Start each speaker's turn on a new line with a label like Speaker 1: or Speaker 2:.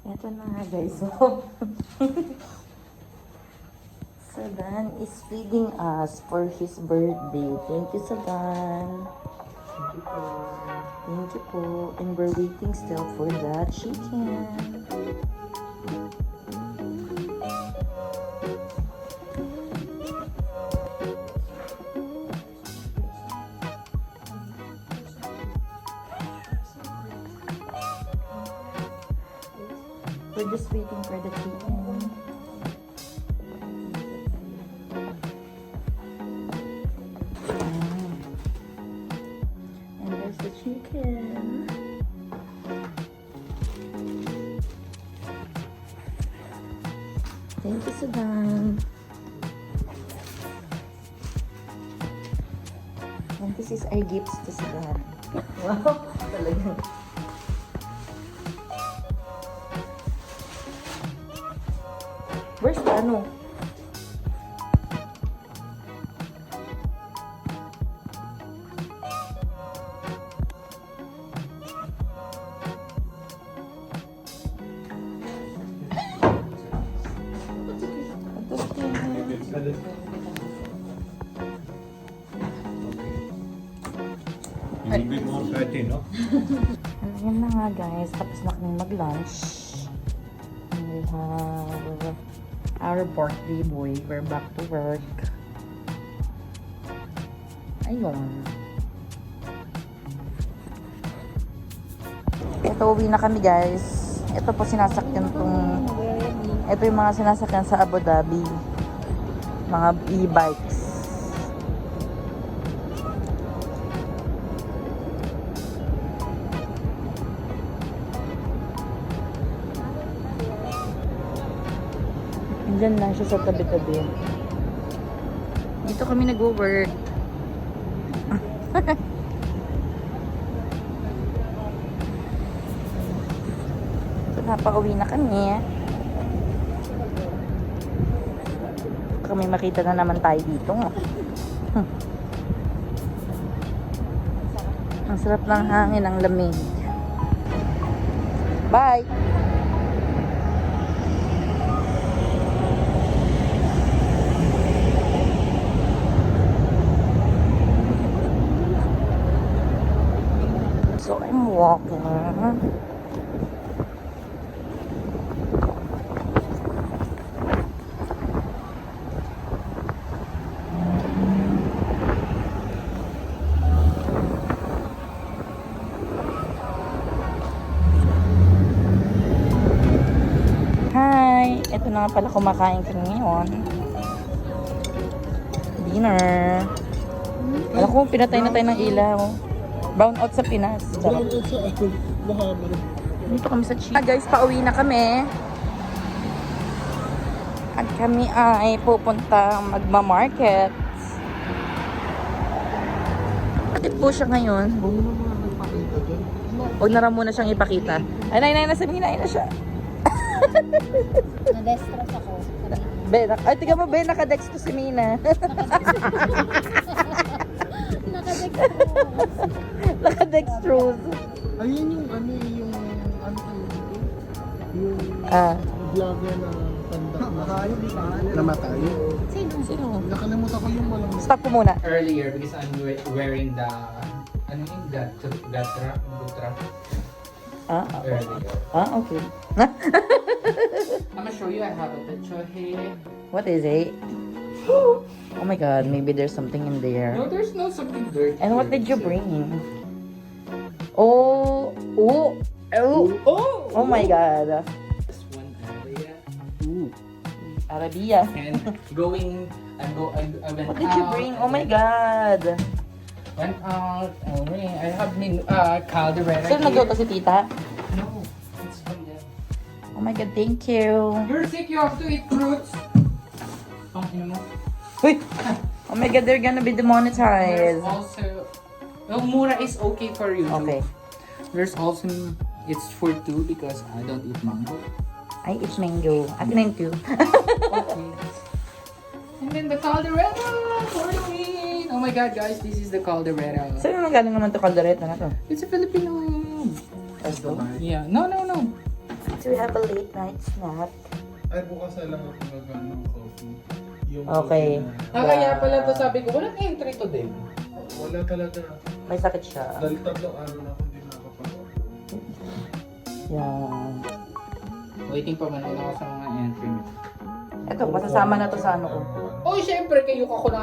Speaker 1: Ito na nga guys. So, Sadan is feeding us for his birthday. Thank you, Sadan.
Speaker 2: Thank you po.
Speaker 1: Thank you po. And we're waiting still for that chicken. We're just waiting for the chicken. And there's the chicken. Thank you, Sadan. And this is our gifts to Sadan. Wow, talagang. Where's the ano?
Speaker 2: A little bit more fatty, no?
Speaker 1: Yan na nga guys, tapos na kami mag-lunch. And we have our birthday boy. We're back to work. Ayun. Ito, uwi na kami guys. Ito po sinasakyan tong... Ito yung mga sinasakyan sa Abu Dhabi. Mga e-bikes. Diyan lang siya sa tabi-tabi. Dito kami nag-work. So, napaka-uwi na kami. Kami makita na naman tayo dito. Ang sarap ng hangin, ang lamig. Bye! So I'm walking. Hi! Ito na nga pala kumakain kami ngayon. Dinner. Alam ko, pinatay na tayo ng ilaw. Brown out sa Pinas.
Speaker 2: Brown out sa Muhammad.
Speaker 1: Dito kami sa China. Guys, pauwi na kami. At kami ay pupunta magma-market. Bakit po siya ngayon?
Speaker 2: Huwag mo naman nagpakita dyan.
Speaker 1: Huwag na muna siyang ipakita. Ay, nasabihin na siya.
Speaker 3: Na-destress ako.
Speaker 1: Ay, tiga mo, nakadex to si Mina. Nakadextrose.
Speaker 2: Ayun yung ano yung vlogger na tanda na namatay.
Speaker 1: Sino?
Speaker 2: Nakalimutan ko yung walang
Speaker 1: Stop ko muna.
Speaker 4: Earlier because I'm wearing the ano yung gatra. Earlier.
Speaker 1: Okay.
Speaker 4: I'm gonna show you. I have a picture here.
Speaker 1: What is it? Oh my god, maybe there's something in there.
Speaker 4: No, there's no something dirty.
Speaker 1: And what
Speaker 4: here.
Speaker 1: did you bring? Oh my god.
Speaker 4: This one area.
Speaker 1: Arabia.
Speaker 4: And going, I went
Speaker 1: What did you
Speaker 4: out,
Speaker 1: bring?
Speaker 4: and
Speaker 1: Oh my
Speaker 4: then
Speaker 1: god.
Speaker 4: Went out. I have caldereta.
Speaker 1: Sino nagluto si tita?
Speaker 4: No, it's from them.
Speaker 1: Oh my god, thank you.
Speaker 4: You're sick. You have to eat fruits. You know.
Speaker 1: Uy! Oh my god, they're gonna be
Speaker 4: There's
Speaker 1: demonetized.
Speaker 4: also, well, mura is okay for you.
Speaker 1: Okay.
Speaker 4: There's also, it's for two because I don't eat mango.
Speaker 1: Ay, it's mango. Akin na yung two.
Speaker 4: Okay. And then the caldereta for the win. Oh my god, guys, this is the caldereta.
Speaker 1: Saan naman galing naman to kaldereta na to?
Speaker 4: It's a Filipino.
Speaker 2: Restaurant.
Speaker 4: Yeah. No.
Speaker 1: we have a late night snack.
Speaker 2: Ay, bukas na lang ako ng coffee. Yung
Speaker 1: Okay.
Speaker 2: coffee
Speaker 4: Kaya pala to sabi ko, walang entry to din.
Speaker 2: wala talaga.
Speaker 1: May sakit siya.
Speaker 2: Dahil 3 araw na ako hindi nakapag-order.
Speaker 1: Yan.
Speaker 4: Waiting pa man ako sa mga entry.
Speaker 1: Ito, masasama na to sa ano ko.
Speaker 4: Oh, syempre kayo ako na